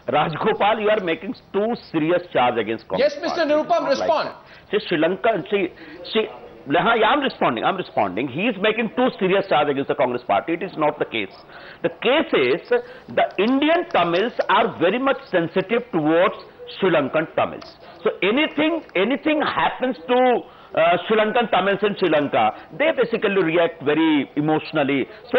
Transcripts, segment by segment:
Rajgopal, you are making too serious charge against Congress. Yes, Mr. Nirupam, respond. See, Sri Lanka, yeah, I'm responding. He is making too serious charge against the Congress party. It is not the case. The case is the Indian Tamils are very much sensitive towards Sri Lankan Tamils. So anything happens to Sri Lankan Tamils in Sri Lanka, they basically react very emotionally. So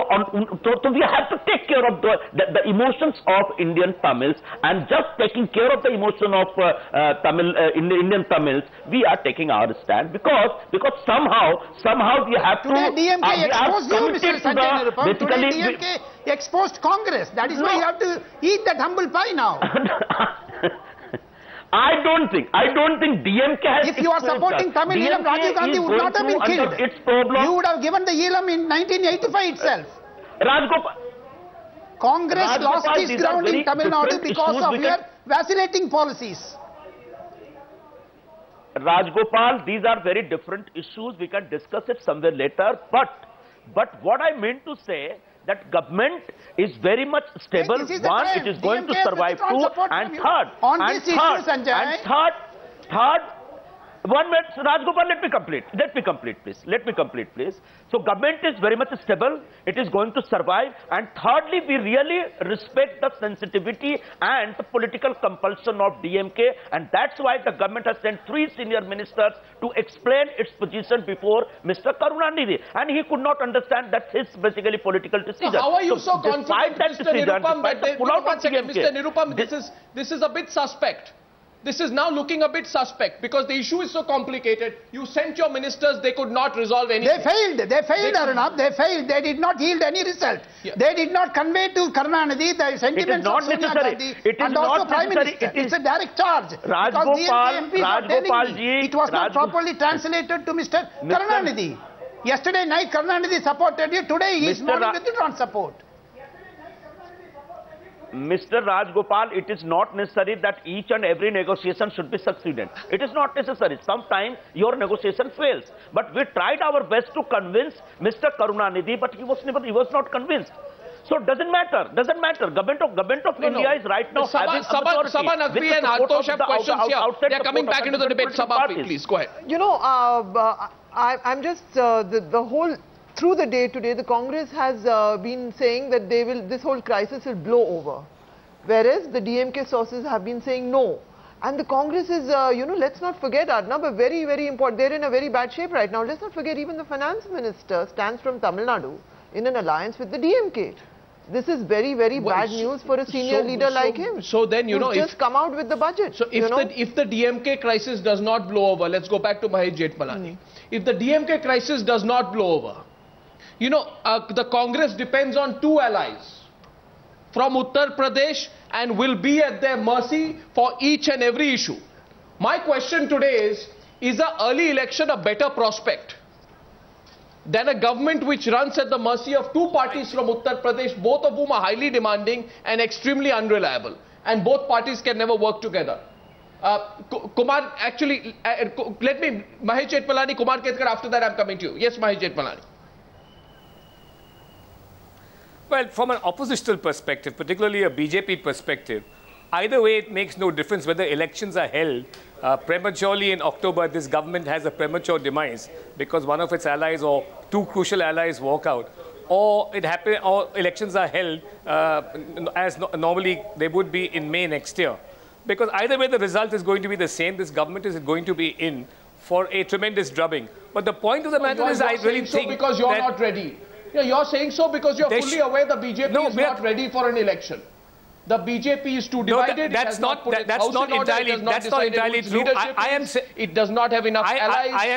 we have to take care of the emotions of Indian Tamils, and just taking care of the emotion of Indian Tamils, we are taking our stand because somehow we have today to. DMK exposed you, Mr. Sanjay Nirupam. Today DMK exposed Congress. That is why you have to eat that humble pie now. I don't think DMK has. If you are supporting Tamil Eelam, Rajiv Gandhi would not have been killed. Its problem. You would have given the Eelam in 1985 itself. Congress lost its ground in Tamil Nadu because of your vacillating policies. Rajgopal, these are very different issues. We can discuss it somewhere later. But what I mean to say, that government is very much stable. One, it is going to survive. Two, and third, one minute, Rajgopal, let me complete, please. So government is very much stable. It is going to survive. And thirdly, we really respect the sensitivity and the political compulsion of DMK. And that's why the government has sent 3 senior ministers to explain its position before Mr. Karunanidhi. And he could not understand that his basically political decision. So how are you so confident, Mr. Nirupam, Mr. Nirupam, this is a bit suspect. This is now looking a bit suspect because the issue is so complicated. You sent your ministers, they could not resolve anything. They failed, Arunabh. They failed. They did not yield any result. Yeah. They did not convey to Karunanidhi the sentiments of Sonia Gandhi and also Prime Minister. It's a direct charge. It was not properly translated to Mr. Karunanidhi. Yesterday night, Karunanidhi supported you. Today, he is not withdrawn support. Mr. Rajgopal, it is not necessary that each and every negotiation should be succeeded. It is not necessary. Sometimes your negotiation fails. But we tried our best to convince Mr. Karunanidhi, but he was not convinced. So it doesn't matter. Government of India is right now having Sabha Naqvi and Atosh have questions here. They are coming back into the debate. Sabha, please go ahead. You know, I'm just the whole. Through the day today, the Congress has been saying that this whole crisis will blow over, whereas the DMK sources have been saying no. And the Congress is, let's not forget, Arnab, very, very important. They're in a very bad shape right now. Let's not forget, even the finance minister stands from Tamil Nadu in an alliance with the DMK. This is very, very bad news for a senior leader like him. So then, just come out with the budget. So if the DMK crisis does not blow over, let's go back to Mahesh Jethmalani. If the DMK crisis does not blow over, the Congress depends on 2 allies from Uttar Pradesh and will be at their mercy for each and every issue. My question today is an early election a better prospect than a government which runs at the mercy of 2 parties from Uttar Pradesh, both of whom are highly demanding and extremely unreliable, and both parties can never work together? Kumar, actually, let me, Mahesh Jethmalani, Kumar Ketkar, after that I'm coming to you. Yes, Mahesh Jethmalani. Well, from an oppositional perspective, particularly a BJP perspective, either way it makes no difference whether elections are held prematurely in October. This government has a premature demise because one of its allies or 2 crucial allies walk out, or elections are held as normally they would be in May next year. Because either way the result is going to be the same. This government is going to be in for a tremendous drubbing. But the point of the matter is, I really think because you're not ready. Yeah, you're saying so because you're fully aware the BJP is not ready for an election. The BJP is too divided. That's not entirely true. It does not have enough allies. I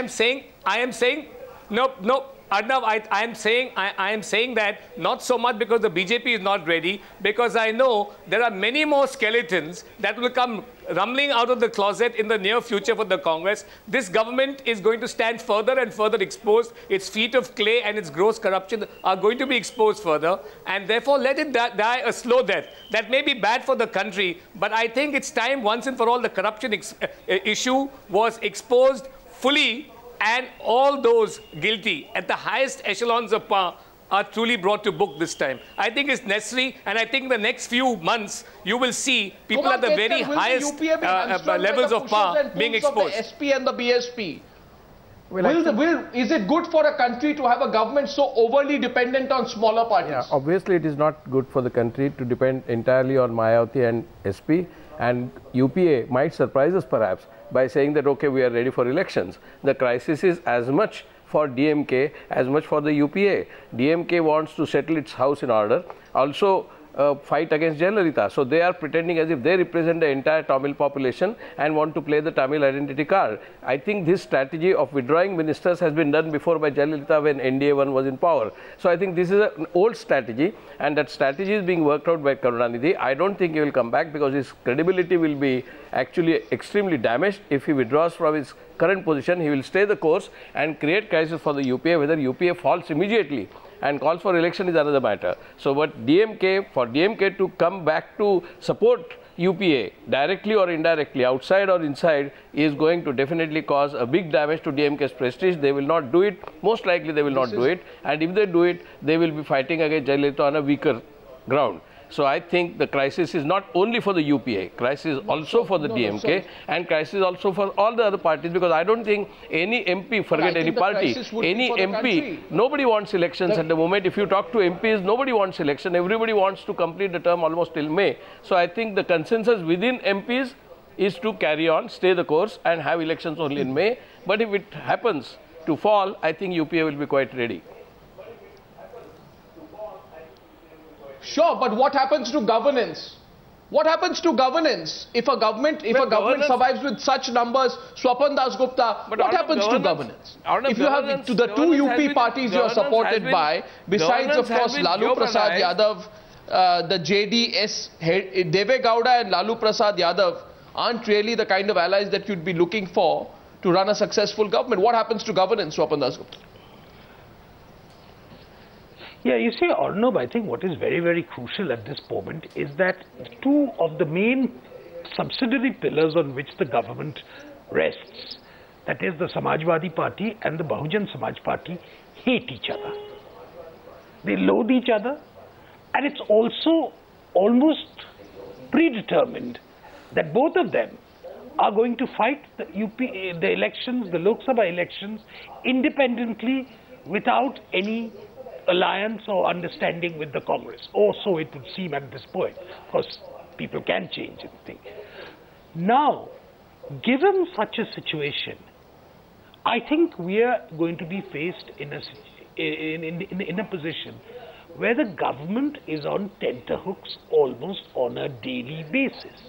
am saying, no. Arnab, I am saying that not so much because the BJP is not ready, because I know there are many more skeletons that will come rumbling out of the closet in the near future for the Congress. This government is going to stand further and further exposed. Its feet of clay and its gross corruption are going to be exposed further, and therefore let it die a slow death. That may be bad for the country, but I think it's time once and for all the corruption issue was exposed fully, and all those guilty at the highest echelons of power are truly brought to book this time. I think it's necessary, and I think in the next few months you will see people at the very highest levels of power being exposed. The SP and the BSP. Is it good for a country to have a government so overly dependent on smaller parties? Yeah, obviously it is not good for the country to depend entirely on Mayawati and SP, and UPA might surprise us perhaps by saying that, okay, we are ready for elections. The crisis is as much for DMK as much for the UPA. DMK wants to settle its house in order, also fight against Jayalalitha. So they are pretending as if they represent the entire Tamil population and want to play the Tamil identity card. I think this strategy of withdrawing ministers has been done before by Jayalalitha when NDA-1 was in power. So I think this is an old strategy, and that strategy is being worked out by Karunanidhi. I don't think he will come back because his credibility will be actually extremely damaged if he withdraws from his current position. He will stay the course and create crisis for the UPA. Whether UPA falls immediately and calls for election is another matter. So what for DMK to come back to support UPA directly or indirectly, outside or inside, is going to definitely cause a big damage to DMK's prestige. They will not do it. Most likely they will not do it. And if they do it, they will be fighting against Jayalalitha on a weaker ground. So I think the crisis is not only for the UPA, crisis is also for the DMK, and crisis also for all the other parties, because I don't think any MP, forget any party, any MP, nobody wants elections at the moment. If you talk to MPs, nobody wants election. Everybody wants to complete the term almost till May. So I think the consensus within MPs is to carry on, stay the course and have elections only in May. But if it happens to fall, I think UPA will be quite ready. Sure, but what happens to governance? What happens to governance if a government survives with such numbers? Swapan Dasgupta, what happens to governance? If you have to the two UP parties you are supported by, besides of course Lalu Prasad Yadav, the JDS, Deve Gowda and Lalu Prasad Yadav aren't really the kind of allies that you'd be looking for to run a successful government. What happens to governance, Swapan Dasgupta? Yeah, you see, Arnab, I think what is very, very crucial at this moment is that two of the main subsidiary pillars on which the government rests, that is the Samajwadi Party and the Bahujan Samaj Party, hate each other. They loathe each other, and it's also almost predetermined that both of them are going to fight the elections, the Lok Sabha elections, independently without any alliance or understanding with the Congress, or so it would seem at this point. Of course, people can change anything. Now, given such a situation, I think we are going to be faced in a position where the government is on tenterhooks almost on a daily basis.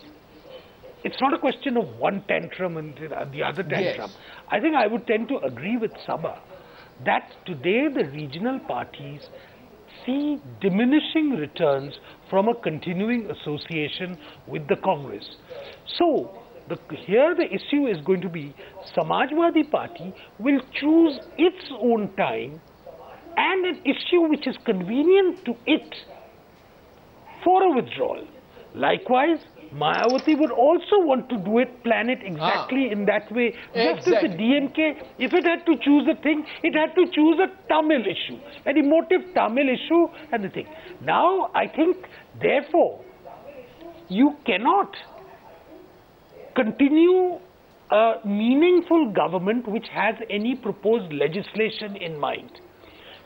It's not a question of one tantrum and the other tantrum. Yes. I think I would tend to agree with Sabha that today the regional parties see diminishing returns from a continuing association with the Congress. So, here the issue is going to be Samajwadi Party will choose its own time and an issue which is convenient to it for a withdrawal. Likewise, Mayawati would also want to do it, plan it exactly in that way. Just as the DMK, if it had to choose a thing, it had to choose a Tamil issue, an emotive Tamil issue and the thing. Now, I think, therefore, you cannot continue a meaningful government which has any proposed legislation in mind.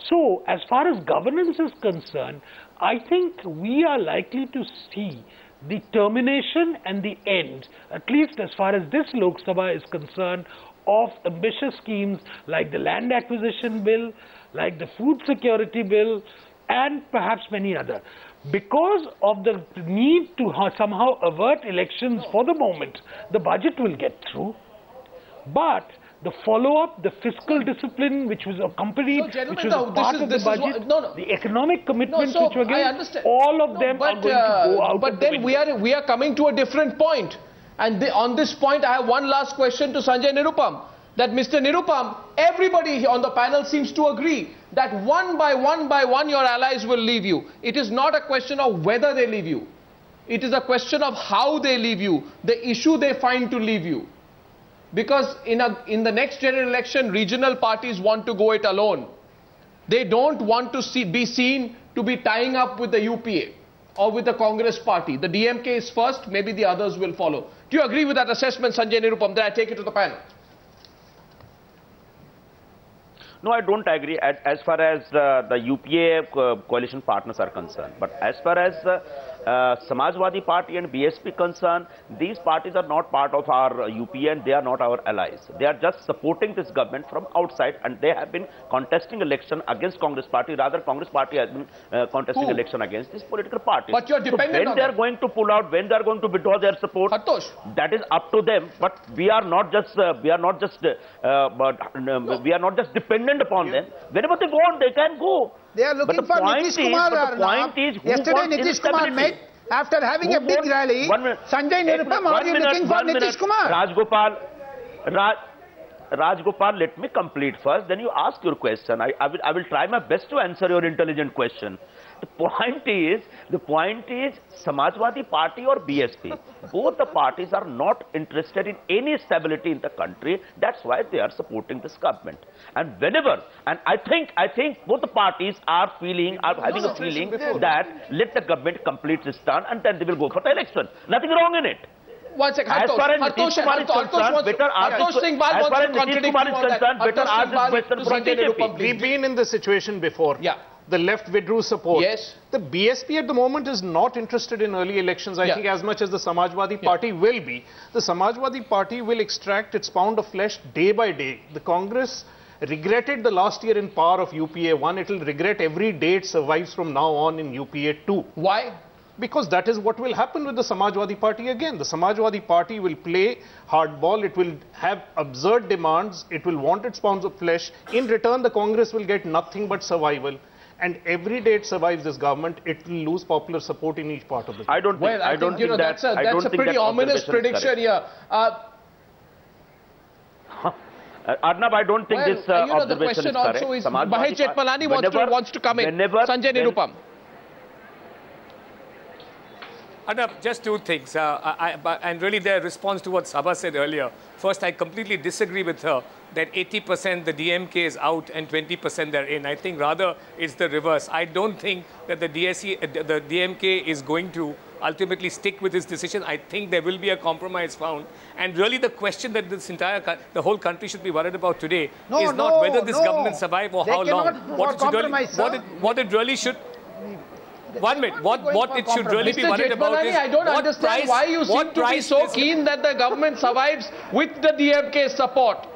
So, as far as governance is concerned, I think we are likely to see the termination and the end, at least as far as this Lok Sabha is concerned, of ambitious schemes like the land acquisition bill, like the food security bill, and perhaps many other. Because of the need to somehow avert elections for the moment, the budget will get through, but the follow-up, the fiscal discipline which was accompanied, which was a part of the budget, the economic commitments which were given, all of them are going to go out. But then we are coming to a different point. And on this point, I have one last question to Sanjay Nirupam. That Mr. Nirupam, everybody on the panel seems to agree that one by one your allies will leave you. It is not a question of whether they leave you. It is a question of how they leave you, the issue they find to leave you. Because in the next general election, regional parties want to go it alone. They don't want to be seen to be tying up with the UPA or with the Congress party. The DMK is first, maybe the others will follow. Do you agree with that assessment, Sanjay Nirupam? Then I take it to the panel. No, I don't agree as far as the UPA coalition partners are concerned. But as far as Samajwadi Party and BSP concerned, these parties are not part of our UPA and they are not our allies. They are just supporting this government from outside, and they have been contesting election against Congress Party. Rather, Congress Party has been contesting election against this political party. But you're dependent when they are going to pull out, when they are going to withdraw their support, that is up to them. But we are not just dependent upon them. Whenever they want, they can go. They are looking for Nitish Kumar. The point is, yesterday Nitish Kumar met, after having a big rally, Sanjay Nirupam, are you looking for Nitish Kumar? Rajgopal, let me complete first, then you ask your question. I will try my best to answer your intelligent question. The point is Samajwadi Party or BSP, both the parties are not interested in any stability in the country. That's why they are supporting this government. And I think both the parties are having a feeling that let the government complete this term and then they will go for the election. Nothing wrong in it. One second, as far as Nitish Kumar is concerned, better ask this question from BJP. We've been in this situation before. Yeah. The left withdrew support. Yes. The BSP at the moment is not interested in early elections, I think, as much as the Samajwadi Party will be. The Samajwadi Party will extract its pound of flesh day by day. The Congress regretted the last year in power of UPA 1. It will regret every day it survives from now on in UPA 2. Why? Because that is what will happen with the Samajwadi Party again. The Samajwadi Party will play hardball. It will have absurd demands. It will want its pounds of flesh. In return, the Congress will get nothing but survival. And every day it survives this government, it will lose popular support in each part of the country. I don't think that's a pretty ominous prediction here. Arnab, I don't think this observation is correct. The question also is, Mahesh Jethmalani wants to come in. Sanjay Nirupam. Arnab, just two things, and really their response to what Sabha said earlier. First, I completely disagree with her that 80% the DMK is out and 20% they're in. I think rather it's the reverse. I don't think that the DMK is going to ultimately stick with his decision. I think there will be a compromise found. And really the question that the whole country should be worried about today is not whether this government survive or how long. What it really should... One minute. What it should really be worried about is... I don't understand why you seem to be so keen that the government survives with the DMK support.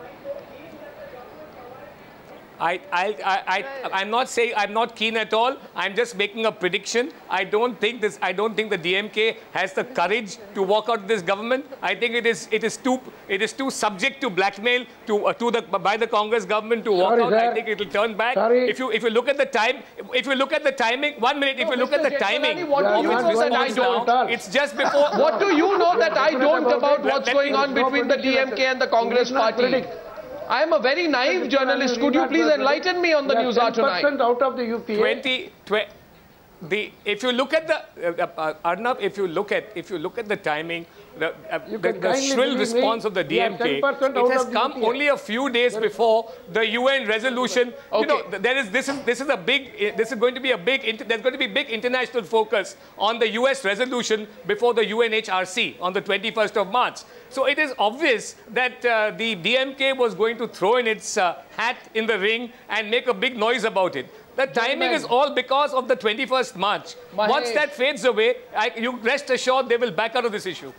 I'm not saying I'm not keen at all. I'm just making a prediction. I don't think the DMK has the courage to walk out of this government. I think it is too subject to blackmail by the Congress government to walk out. I think it will turn back. If you look at the timing, 1 minute. If you look at the timing, it's just before. What do you know that I don't about what's going on between the DMK and the Congress party? I am a very naive journalist. Could you please enlighten me on the news hour tonight? 10% out of the UPA. If you look at the Arnab, if you look at the timing, the shrill response of the DMK, it has come only a few days before the UN resolution. Okay. You know, this is going to be a big international focus on the US resolution before the UNHRC on the 21st of March. So it is obvious that the DMK was going to throw in its hat in the ring and make a big noise about it. The timing is all because of the 21st March. Once that fades away, you rest assured they will back out of this issue.